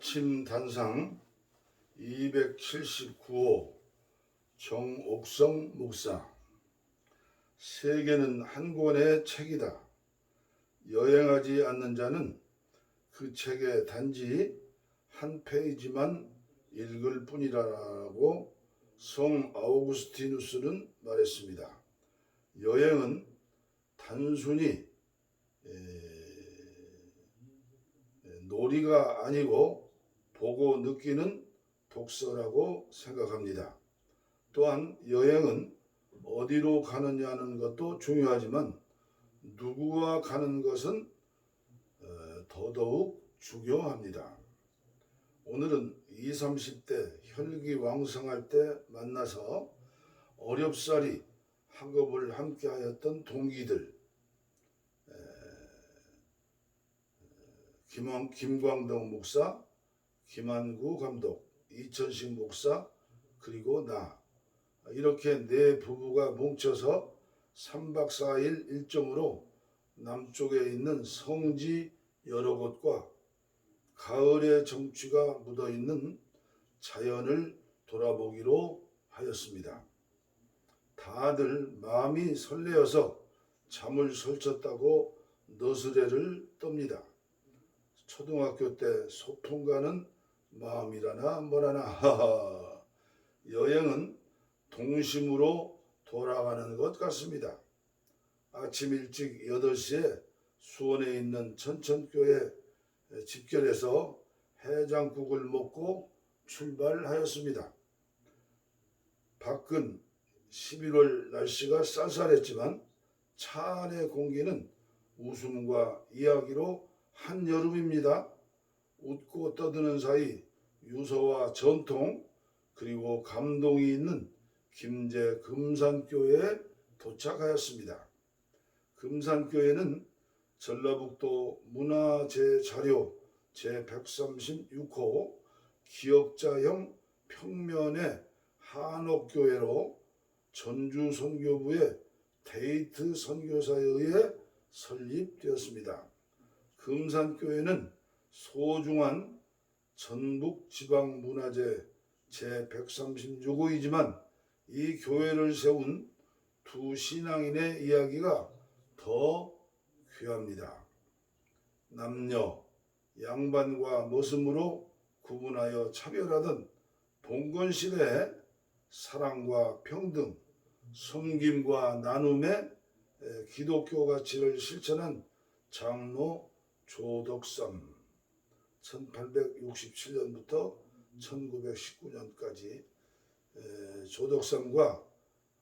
아침 단상 279호 정옥성 목사. 세계는 한 권의 책이다. 여행하지 않는 자는 그 책의 단지 한 페이지만 읽을 뿐이라고 성 아우구스티누스는 말했습니다. 여행은 단순히 놀이가 아니고 보고 느끼는 독서라고 생각합니다. 또한 여행은 어디로 가느냐는 것도 중요하지만 누구와 가는 것은 더더욱 중요합니다. 오늘은 20, 30대 혈기왕성할 때 만나서 어렵사리 학업을 함께 하였던 동기들, 김광동 목사, 김한구 감독, 이천식 목사, 그리고 나, 이렇게 네 부부가 뭉쳐서 3박 4일 일정으로 남쪽에 있는 성지 여러 곳과 가을의 정취가 묻어있는 자연을 돌아보기로 하였습니다. 다들 마음이 설레어서 잠을 설쳤다고 너스레를 떱니다. 초등학교 때 소풍 가는 마음이라나 뭐라나. 하하. 여행은 동심으로 돌아가는 것 같습니다. 아침 일찍 8시에 수원에 있는 천천교회 집결해서 해장국을 먹고 출발하였습니다. 밖은 11월 날씨가 쌀쌀했지만 차 안의 공기는 웃음과 이야기로 한여름입니다. 웃고 떠드는 사이 유서와 전통 그리고 감동이 있는 김제 금산교회에 도착하였습니다. 금산교회는 전라북도 문화재자료 제136호 기역자형 평면의 한옥교회로 전주 선교부의 데이트 선교사에 의해 설립되었습니다. 금산교회는 소중한 전북지방문화재 제136호이지만 이 교회를 세운 두 신앙인의 이야기가 더 귀합니다. 남녀, 양반과 모습으로 구분하여 차별하던 봉건시대의 사랑과 평등, 섬김과 나눔의 기독교 가치를 실천한 장로 조덕삼, 1867년부터 1919년까지 조덕삼과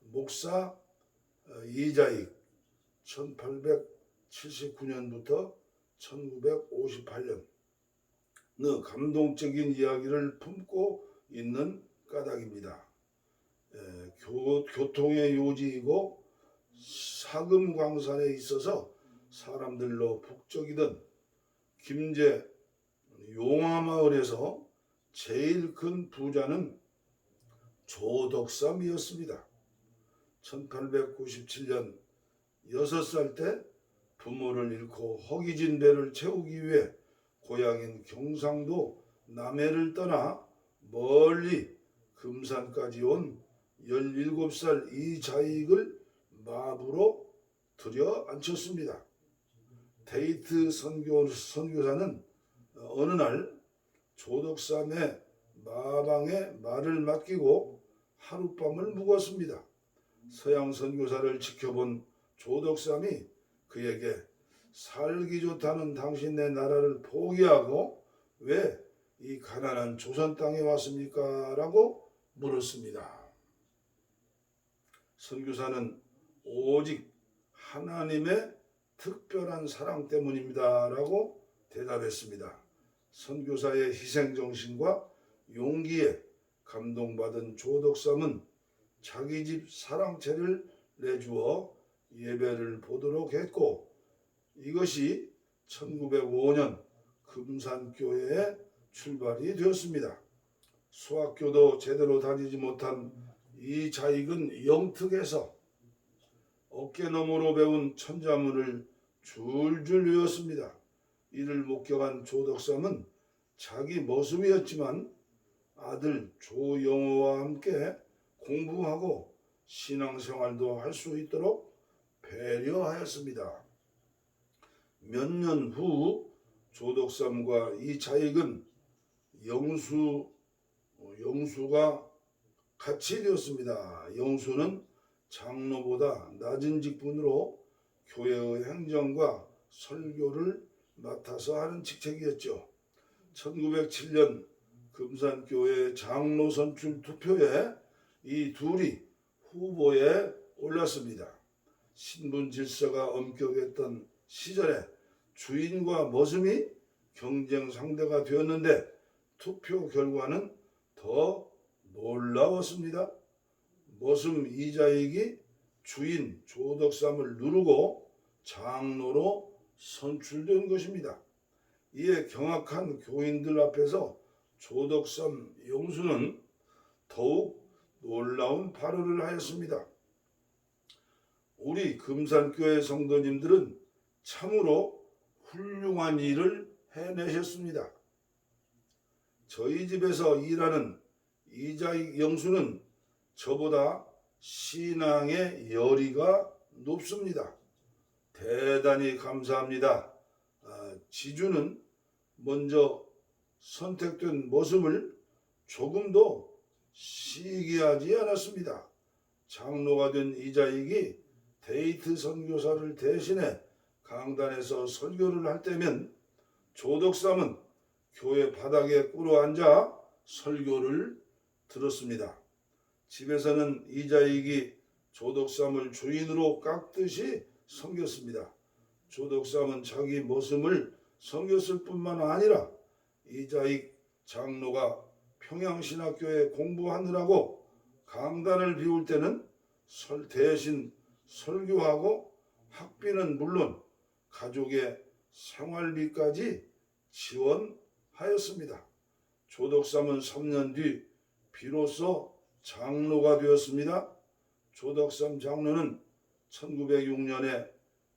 목사 이자익, 1879년부터 1958년 감동적인 이야기를 품고 있는 까닭입니다. 교통의 요지이고 사금광산에 있어서 사람들로 북적이던 김제 용화마을에서 제일 큰 부자는 조덕삼이었습니다. 1897년 6살 때 부모를 잃고 허기진 배를 채우기 위해 고향인 경상도 남해를 떠나 멀리 금산까지 온 17살 이자익을 마부로 들여 앉혔습니다. 데이트 선교사는 어느 날 조덕삼의 마방에 말을 맡기고 하룻밤을 묵었습니다. 서양 선교사를 지켜본 조덕삼이 그에게 살기 좋다는 당신네 나라를 포기하고 왜 이 가난한 조선 땅에 왔습니까? 라고 물었습니다. 선교사는 오직 하나님의 특별한 사랑 때문입니다. 라고 대답했습니다. 선교사의 희생정신과 용기에 감동받은 조덕삼은 자기 집 사랑채를 내주어 예배를 보도록 했고 이것이 1905년 금산교회의 출발이 되었습니다. 수학교도 제대로 다니지 못한 이자익은 영특해서 어깨너머로 배운 천자문을 줄줄 외웠습니다. 이를 목격한 조덕삼은 자기 모습이었지만 아들 조영호와 함께 공부하고 신앙생활도 할 수 있도록 배려하였습니다. 몇 년 후 조덕삼과 이자익은 영수가 같이 되었습니다. 영수는 장로보다 낮은 직분으로 교회의 행정과 설교를 맡아서 하는 직책이었죠. 1907년 금산교회 장로 선출 투표에 이 둘이 후보에 올랐습니다. 신분 질서가 엄격했던 시절에 주인과 머슴이 경쟁 상대가 되었는데 투표 결과는 더 놀라웠습니다. 머슴 이자익이 주인 조덕삼을 누르고 장로로 선출된 것입니다. 이에 경악한 교인들 앞에서 조덕삼 영수는 더욱 놀라운 발언을 하였습니다. 우리 금산교회 성도님들은 참으로 훌륭한 일을 해내셨습니다. 저희 집에서 일하는 이자익 영수는 저보다 신앙의 열의가 높습니다. 대단히 감사합니다. 지주는 먼저 선택된 모습을 조금도 시기하지 않았습니다. 장로가 된 이자익이 데이트 선교사를 대신해 강단에서 설교를 할 때면 조덕삼은 교회 바닥에 꿇어앉아 설교를 들었습니다. 집에서는 이자익이 조덕삼을 주인으로 깎듯이 섬겼습니다. 조덕삼은 자기 모습을 섬겼을 뿐만 아니라 이자익 장로가 평양신학교에 공부하느라고 강단을 비울 때는 대신 설교하고 학비는 물론 가족의 생활비까지 지원하였습니다. 조덕삼은 3년 뒤 비로소 장로가 되었습니다. 조덕삼 장로는 1906년에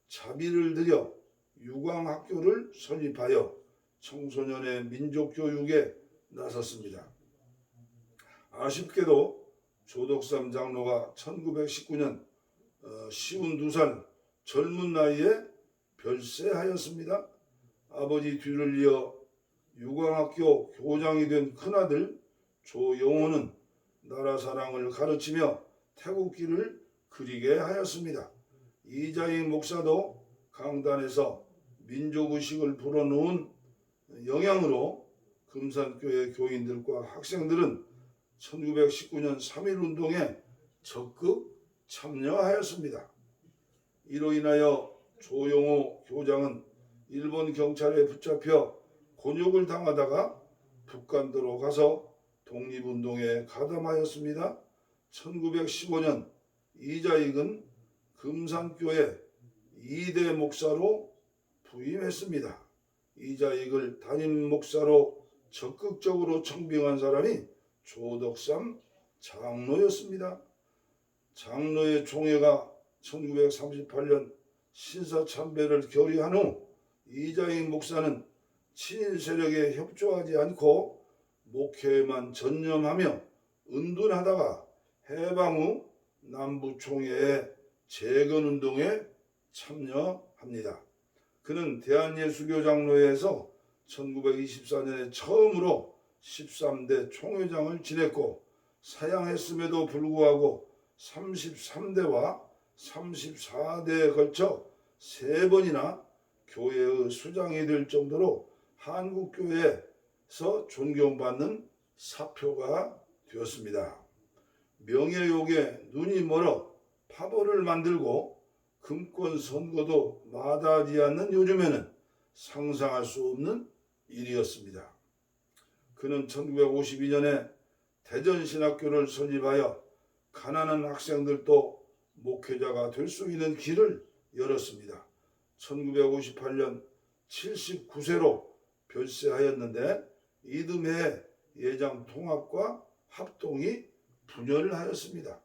자비를 들여 유광학교를 설립하여 청소년의 민족교육에 나섰습니다. 아쉽게도 조덕삼 장로가 1919년 52살 젊은 나이에 별세하였습니다. 아버지 뒤를 이어 유광학교 교장이 된 큰아들 조영호는 나라 사랑을 가르치며 태국길을 그리게 하였습니다. 이자익 목사도 강단에서 민족의식을 불어넣은 영향으로 금산교회 교인들과 학생들은 1919년 3.1운동에 적극 참여하였습니다. 이로 인하여 조영호 교장은 일본 경찰에 붙잡혀 곤욕을 당하다가 북간도로 가서 독립운동에 가담하였습니다. 1915년 이자익은 금산교회 2대 목사로 부임했습니다. 이자익을 담임 목사로 적극적으로 청빙한 사람이 조덕삼 장로였습니다. 장로의 총회가 1938년 신사참배를 결의한 후 이자익 목사는 친일 세력에 협조하지 않고 목회에만 전념하며 은둔하다가 해방 후 남부총회의 재건운동에 참여합니다. 그는 대한예수교장로회에서 1924년에 처음으로 13대 총회장을 지냈고 사양했음에도 불구하고 33대와 34대에 걸쳐 3번이나 교회의 수장이 될 정도로 한국교회에서 존경받는 사표가 되었습니다. 명예욕에 눈이 멀어 파벌을 만들고 금권 선거도 마다하지 않는 요즘에는 상상할 수 없는 일이었습니다. 그는 1952년에 대전신학교를 설립하여 가난한 학생들도 목회자가 될 수 있는 길을 열었습니다. 1958년 79세로 별세하였는데 이듬해 예장 통합과 합동이 분열을 하였습니다.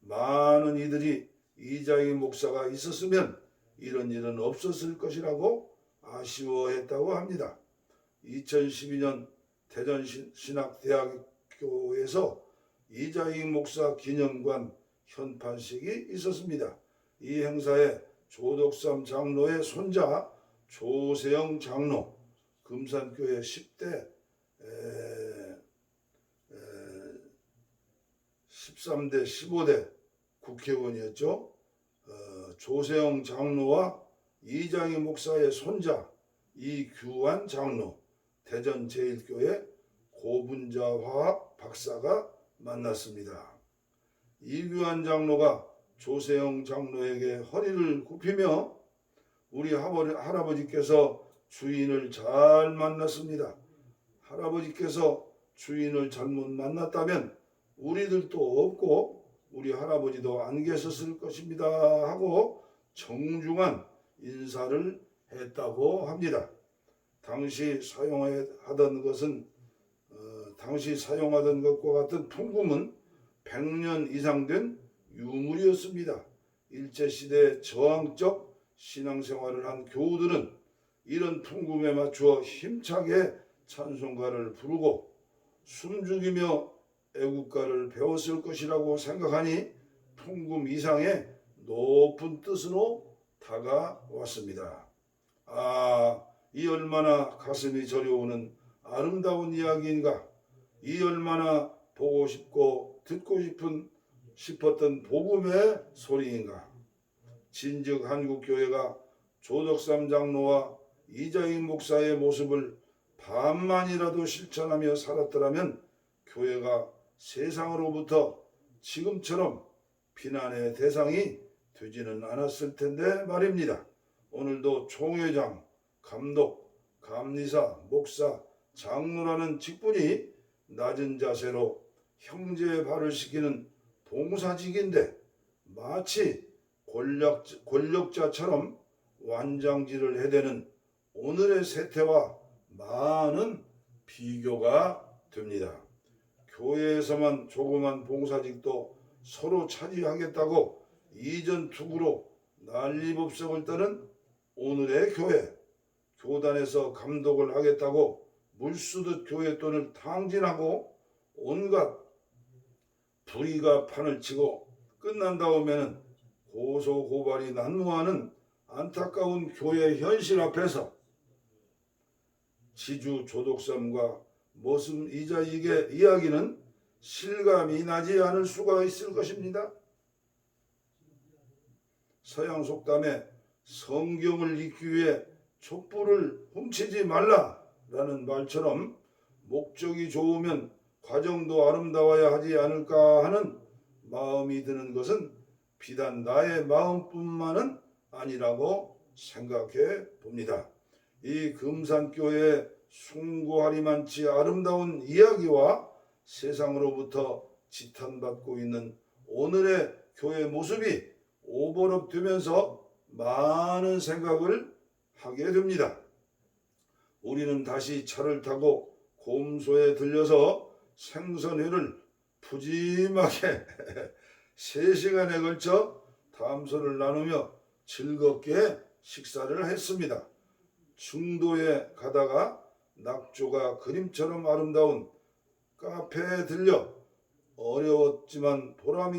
많은 이들이 이자익 목사가 있었으면 이런 일은 없었을 것이라고 아쉬워했다고 합니다. 2012년 대전신학대학교에서 이자익 목사 기념관 현판식이 있었습니다. 이 행사에 조덕삼 장로의 손자 조세영 장로, 금산교회 10대 13대 15대 국회의원이었죠. 조세영 장로와 이장희 목사의 손자 이규환 장로, 대전제일교회 고분자화학 박사가 만났습니다. 이규환 장로가 조세영 장로에게 허리를 굽히며 우리 할아버지께서 주인을 잘 만났습니다. 할아버지께서 주인을 잘못 만났다면 우리들도 없고 우리 할아버지도 안 계셨을 것입니다 하고 정중한 인사를 했다고 합니다. 당시 사용하던 것과 같은 풍금은 100년 이상 된 유물이었습니다. 일제시대 저항적 신앙생활을 한 교우들은 이런 풍금에 맞추어 힘차게 찬송가를 부르고 숨죽이며 애국가를 배웠을 것이라고 생각하니 풍금 이상의 높은 뜻으로 다가왔습니다. 이 얼마나 가슴이 저려오는 아름다운 이야기인가. 이 얼마나 보고 싶고 듣고 싶었던 복음의 소리인가. 진즉 한국교회가 조덕삼 장로와 이자익 목사의 모습을 반만이라도 실천하며 살았더라면 교회가 세상으로부터 지금처럼 비난의 대상이 되지는 않았을 텐데 말입니다. 오늘도 총회장, 감독, 감리사, 목사, 장로라는 직분이 낮은 자세로 형제의 발을 시키는 봉사직인데 마치 권력자처럼 완장질을 해대는 오늘의 세태와 많은 비교가 됩니다. 교회에서만 조그만 봉사직도 서로 차지하겠다고 이전 투구로 난리법석을 떠는 오늘의 교회, 교단에서 감독을 하겠다고 물쓰듯 교회 돈을 탕진하고 온갖 불의가 판을 치고 끝난 다음에는 고소고발이 난무하는 안타까운 교회 현실 앞에서 지주 조덕삼과 모습 이자익의 이야기는 실감이 나지 않을 수가 있을 것입니다. 서양 속담에 성경을 읽기 위해 촛불을 훔치지 말라라는 말처럼 목적이 좋으면 과정도 아름다워야 하지 않을까 하는 마음이 드는 것은 비단 나의 마음뿐만은 아니라고 생각해 봅니다. 이 금산교회의 숭고하리만치 아름다운 이야기와 세상으로부터 지탄받고 있는 오늘의 교회 모습이 오버랩되면서 많은 생각을 하게 됩니다. 우리는 다시 차를 타고 곰소에 들려서 생선회를 푸짐하게 3시간에 걸쳐 담소를 나누며 즐겁게 식사를 했습니다. 중도에 가다가 낙조가 그림처럼 아름다운 카페에 들려 어려웠지만 보람이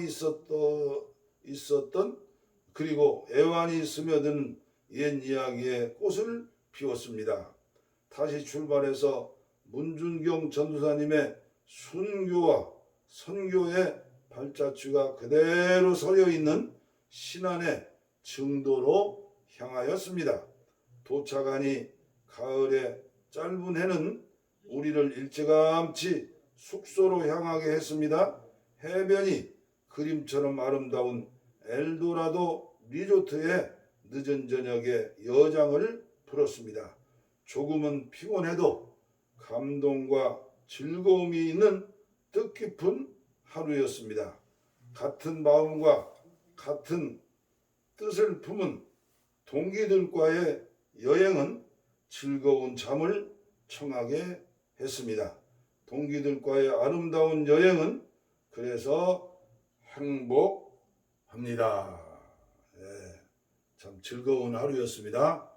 있었던 그리고 애환이 스며드는 옛 이야기의 꽃을 피웠습니다. 다시 출발해서 문준경 전도사님의 순교와 선교의 발자취가 그대로 서려있는 신안의 증도로 향하였습니다. 도착하니 가을의 짧은 해는 우리를 일찌감치 숙소로 향하게 했습니다. 해변이 그림처럼 아름다운 엘도라도 리조트에 늦은 저녁에 여장을 풀었습니다. 조금은 피곤해도 감동과 즐거움이 있는 뜻깊은 하루였습니다. 같은 마음과 같은 뜻을 품은 동기들과의 여행은 즐거운 잠을 청하게 했습니다. 동기들과의 아름다운 여행은 그래서 행복합니다. 참 즐거운 하루였습니다.